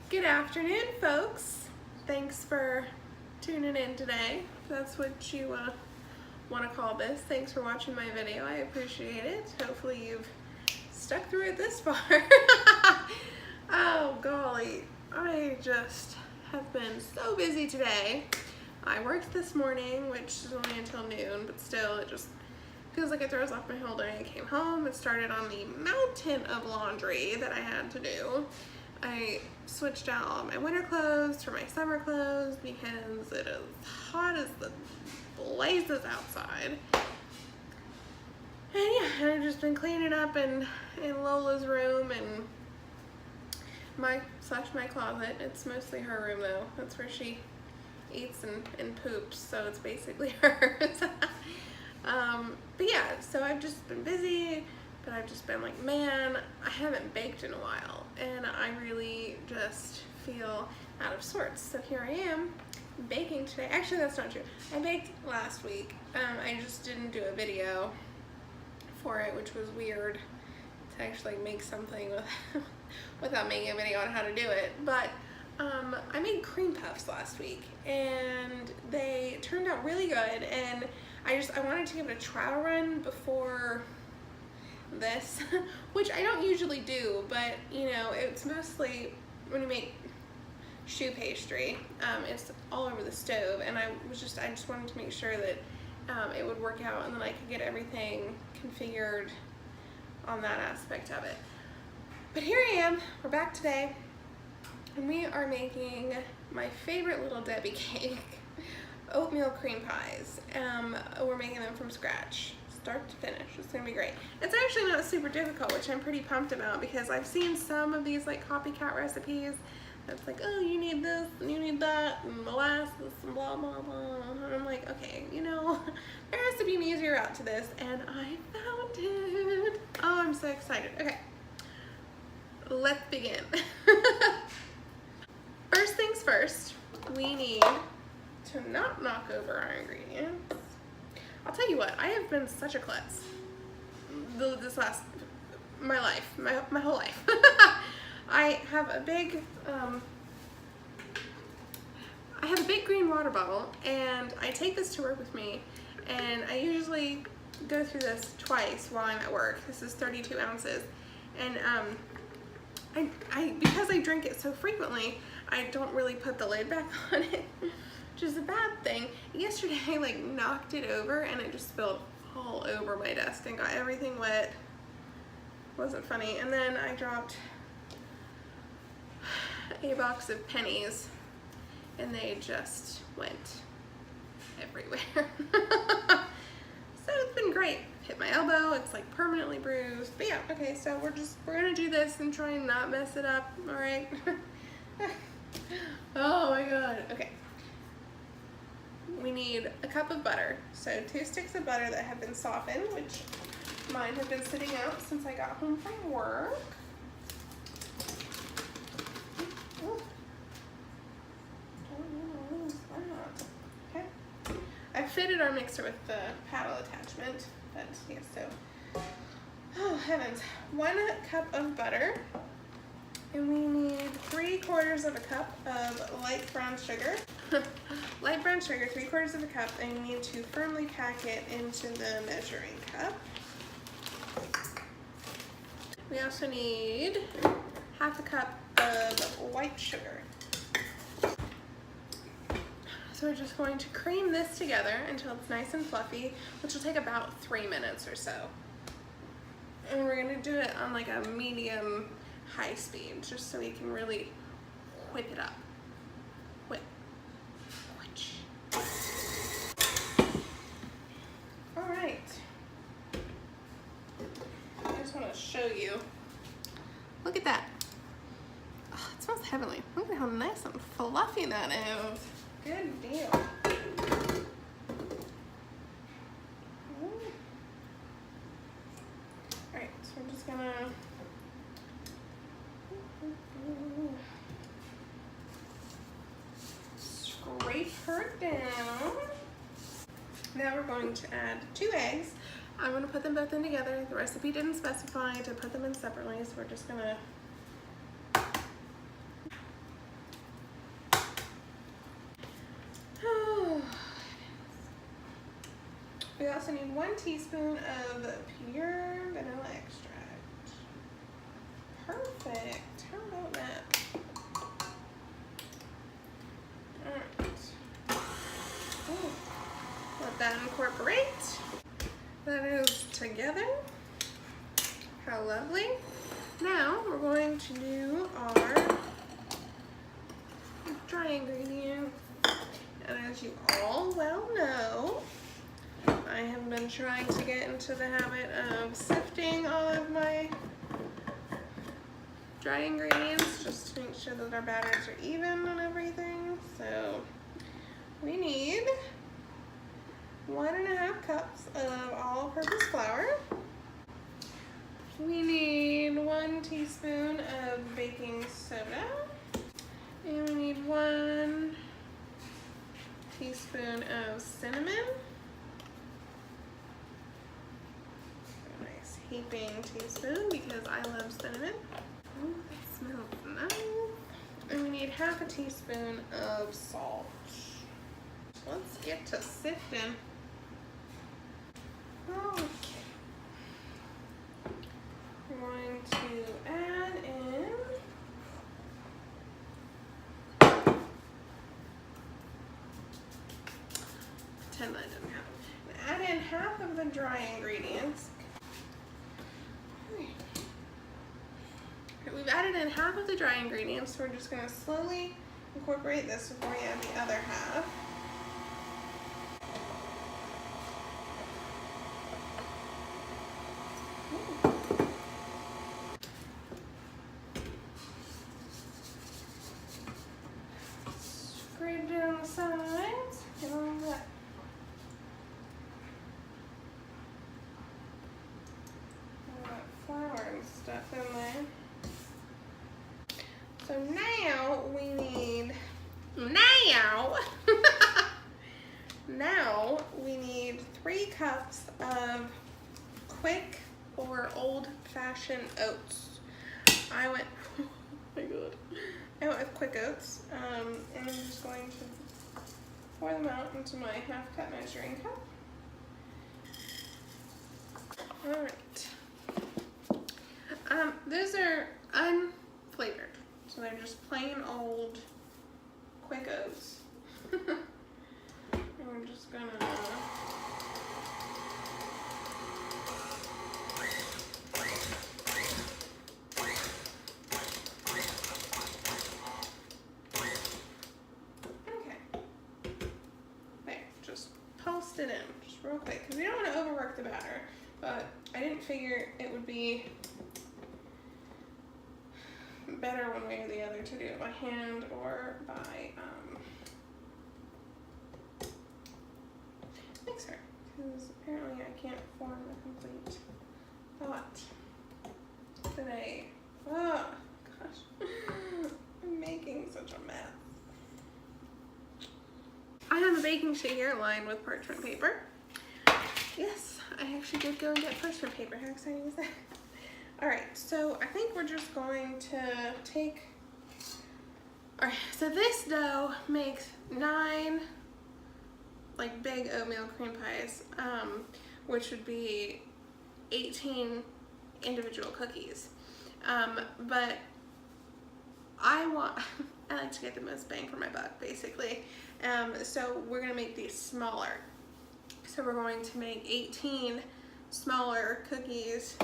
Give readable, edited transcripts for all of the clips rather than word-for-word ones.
Good afternoon, folks. Thanks for tuning in today. If that's what you want to call this. Thanks for watching my video. I appreciate it. Hopefully you've stuck through it this far. Oh golly, I just have been so busy today. I worked this morning, which is only until noon, but still it just feels like it throws off my whole day. I came home and started on the mountain of laundry that I had to do. I switched out all my winter clothes for my summer clothes because it is hot as the blazes outside. And yeah, I've just been cleaning up in Lola's room and my closet. It's mostly her room though. That's where she eats and poops, so it's basically hers. But yeah, so I've just been busy, but I've just been like, man, I haven't baked in a while, and I really just feel out of sorts. So here I am, baking today. Actually, that's not true. I baked last week. I just didn't do a video for it, which was weird to actually make something without making a video on how to do it. But I made cream puffs last week, and they turned out really good, and I wanted to give it a trial run before this, which I don't usually do, but you know, it's mostly when you make choux pastry, it's all over the stove, and I just wanted to make sure that it would work out, and then I could get everything configured on that aspect of it. But here I am, we're back today, and we are making my favorite Little Debbie cake, oatmeal cream pies. We're making them from scratch, start to finish. It's gonna be great. It's actually not super difficult, which I'm pretty pumped about, because I've seen some of these like copycat recipes that's like, oh, you need this and you need that and molasses and blah blah blah, and I'm like, okay, you know, there has to be an easier route to this, and I found it. Oh, I'm so excited. Okay, let's begin. First things first, we need to not knock over our ingredients. I'll tell you what, I have been such a klutz my whole life. I have a big green water bottle, and I take this to work with me, and I usually go through this twice while I'm at work. This is 32 ounces, and because I drink it so frequently, I don't really put the lid back on it, which is a bad thing. Yesterday I like knocked it over and it just spilled all over my desk and got everything wet. Wasn't funny. And then I dropped a box of pennies and they just went everywhere. So it's been great. Hit my elbow, it's like permanently bruised. But yeah, okay, so we're gonna do this and try and not mess it up, all right? Oh my God, okay. We need a cup of butter. So 2 sticks of butter that have been softened, which mine have been sitting out since I got home from work. Ooh. Don't want to lose that. Okay. I fitted our mixer with the paddle attachment, but yeah, so, oh heavens. 1 cup of butter, and we need 3/4 of a cup of light brown sugar. Light brown sugar, 3/4 of a cup, and you need to firmly pack it into the measuring cup. We also need 1/2 cup of white sugar. So we're just going to cream this together until it's nice and fluffy, which will take about 3 minutes or so. And we're gonna do it on like a medium high speed, just so we can really whip it up. Whip. Which. All right. I just want to show you. Look at that. Oh, it smells heavenly. Look at how nice and fluffy that is. Good deal. Alright, so I'm just gonna scrape her down. Now we're going to add 2 eggs. I'm going to put them both in together. The recipe didn't specify to put them in separately, so we're just going to We also need 1 teaspoon of pure vanilla extract. Perfect. How about that? Alright. Let that incorporate. That is together. How lovely. Now we're going to do our dry ingredients. And as you all well know, I have been trying to get into the habit of sifting all of my dry ingredients just to make sure that our batters are even and everything. So we need 1.5 cups of all-purpose flour. We need 1 teaspoon of baking soda. And we need 1 teaspoon of cinnamon. A nice heaping teaspoon because I love cinnamon. Oh, that smells nice. And we need 1/2 teaspoon of salt. Let's get to sifting. Okay. We're going to add in pretend that didn't happen. Add in 1/2 of the dry ingredients. We've added in 1/2 of the dry ingredients, so we're just going to slowly incorporate this before we add the other 1/2. Scrape down the sides, get all that flour and stuff in there. So now we need, now we need 3 cups of quick or old-fashioned oats. I went, oh my god, I went with quick oats, and I'm just going to pour them out into my 1/2 cup measuring cup. All right. Those are unflavored, so they're just plain old quick oats. And we're just gonna pulsed it in just real quick because we don't want to overwork the batter, but I didn't figure it would be better one way or the other to do it by hand or by mixer, because apparently I can't form a complete thought today. Oh gosh, I'm making such a mess. I have a baking sheet here lined with parchment paper. Yes, I actually did go and get parchment paper. How exciting is that? Alright, so I think we're just going to take... Alright, so this dough makes 9 like big oatmeal cream pies, which would be 18 individual cookies. But I like to get the most bang for my buck, basically. So we're gonna make these smaller. So we're going to make 18 smaller cookies,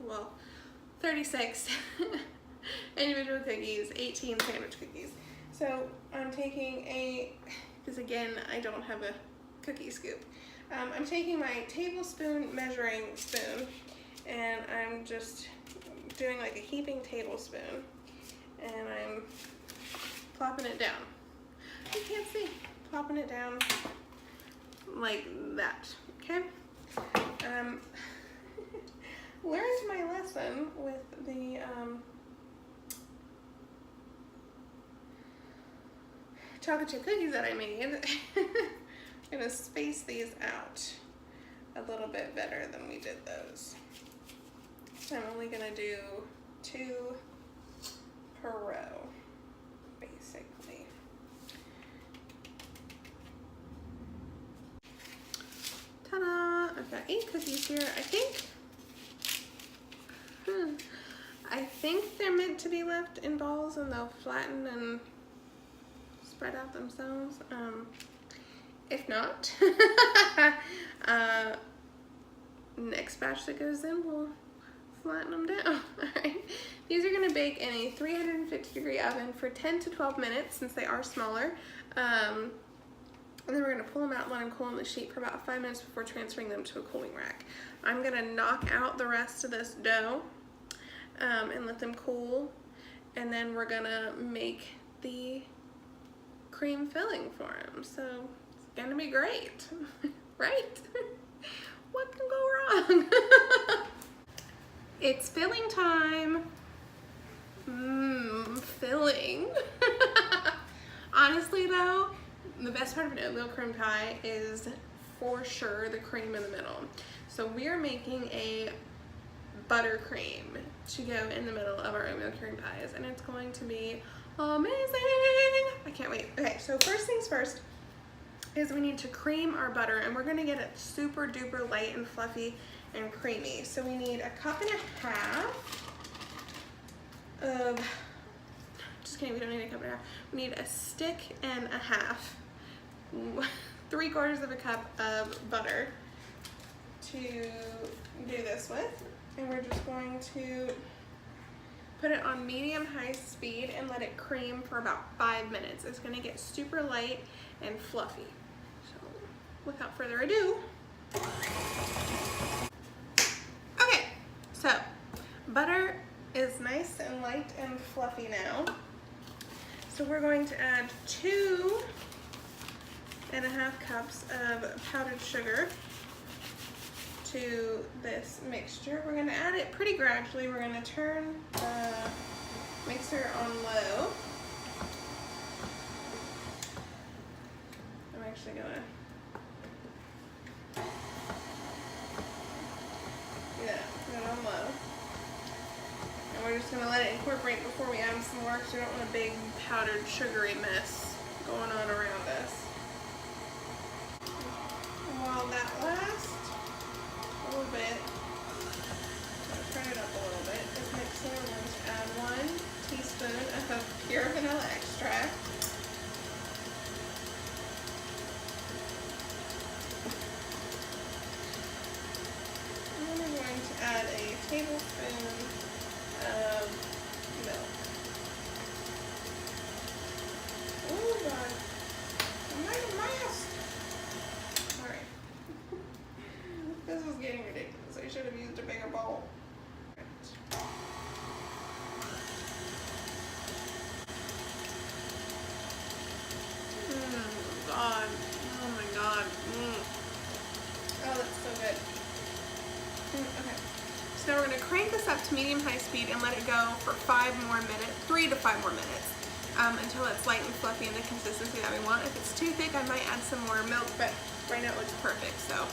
well, 36 individual cookies, 18 sandwich cookies. So I'm taking because again, I don't have a cookie scoop. I'm taking my tablespoon measuring spoon, and I'm just doing like a heaping tablespoon, and I'm plopping it down. You can't see. Plopping it down like that, okay? Learned my lesson with the chocolate chip cookies that I made. I'm gonna space these out a little bit better than we did those. So I'm only gonna do 2 per row, basically. 8 cookies here. I think they're meant to be left in balls and they'll flatten and spread out themselves. If not, next batch that goes in, we'll flatten them down. All right. These are going to bake in a 350-degree oven for 10 to 12 minutes since they are smaller. And then we're going to pull them out and let them cool on the sheet for about 5 minutes before transferring them to a cooling rack. I'm going to knock out the rest of this dough and let them cool. And then we're going to make the cream filling for them. So it's going to be great, right? What can go wrong? It's filling time. Filling. Honestly though, the best part of an oatmeal cream pie is for sure the cream in the middle. So we are making a buttercream to go in the middle of our oatmeal cream pies, and it's going to be amazing. I can't wait. Okay, so first things first is we need to cream our butter, and we're gonna get it super duper light and fluffy and creamy. So we need 1.5 cups of, just kidding, we don't need 1.5 cups. We need 1.5 sticks. 3/4 cup of butter to do this with. And we're just going to put it on medium-high speed and let it cream for about 5 minutes. It's gonna get super light and fluffy. So without further ado, okay, so butter is nice and light and fluffy now. So we're going to add 2.5 cups of powdered sugar to this mixture. We're going to add it pretty gradually. We're going to turn the mixer on low. I'm actually going to, put it on low. And we're just going to let it incorporate before we add some more because we don't want a big powdered sugary mess going on around us. And while that lasts a little bit, I'll turn it up a little bit. This mixer, we're going to add 1 teaspoon of pure vanilla extract. And then we're going to add a tablespoon of milk. Oh God, I made a mess. All right. This is getting ridiculous. I should have used a bigger bowl. God. Oh my God. Oh, that's so good. Okay. So now we're going to crank this up to medium-high speed and let it go for 5 more minutes, 3 to 5 more minutes, until it's light and fluffy in the consistency that we want. If it's too thick, I might add some more milk, but right now it looks perfect. So.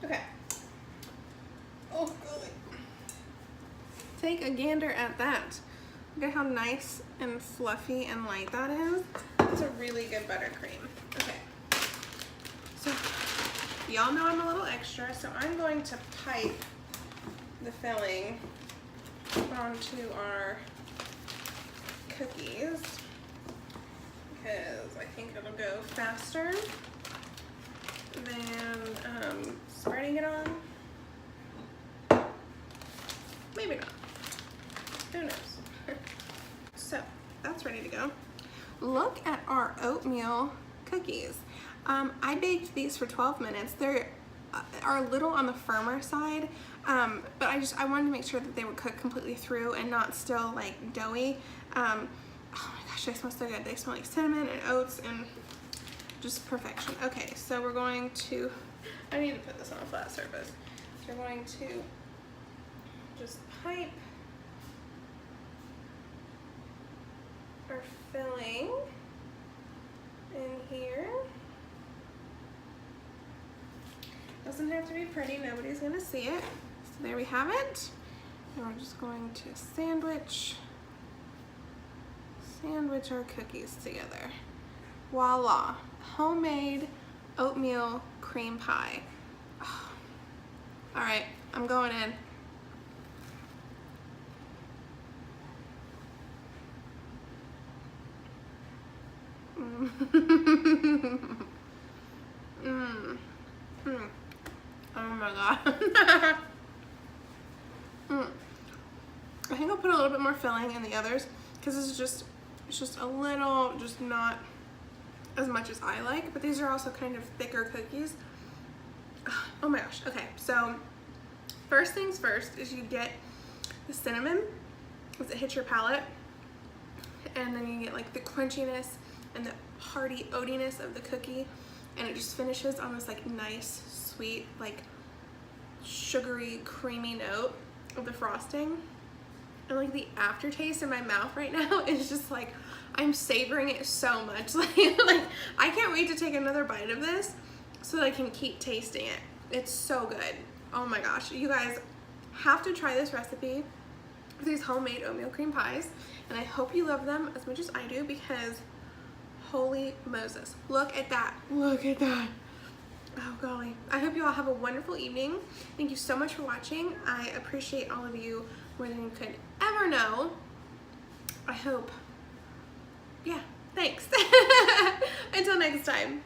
Okay. Oh, golly. Take a gander at that. Look at how nice and fluffy and light that is. It's a really good buttercream. Okay. So, y'all know I'm a little extra, so I'm going to pipe the filling onto our cookies because I think it'll go faster than spreading it on. Maybe not. Who knows? So that's ready to go. Look at our oatmeal cookies. I baked these for 12 minutes. They are a little on the firmer side, but I wanted to make sure that they would cook completely through and not still like doughy. Oh my gosh, they smell so good. They smell like cinnamon and oats and just perfection. Okay, so we're going to, I need to put this on a flat surface. So we're going to just pipe our filling in here. Doesn't have to be pretty, nobody's gonna see it. So there we have it. And we're just going to sandwich sandwich our cookies together. Voila, homemade oatmeal cream pie. Oh. All right, I'm going in. Oh my god. I think I'll put a little bit more filling in the others because this is just, it's just a little, just not as much as I like, but these are also kind of thicker cookies. Oh my gosh. Okay, so first things first is you get the cinnamon as it hits your palate, and then you get like the crunchiness and the hearty oatiness of the cookie, and it just finishes on this like nice, sweet, like sugary, creamy note of the frosting. And like the aftertaste in my mouth right now is just like, I'm savoring it so much. Like I can't wait to take another bite of this so that I can keep tasting it. It's so good. Oh my gosh, you guys have to try this recipe for these homemade oatmeal cream pies, and I hope you love them as much as I do, because holy Moses, look at that, look at that. Oh golly. I hope you all have a wonderful evening. Thank you so much for watching. I appreciate all of you more than you could ever know. I hope, yeah, thanks. Until next time.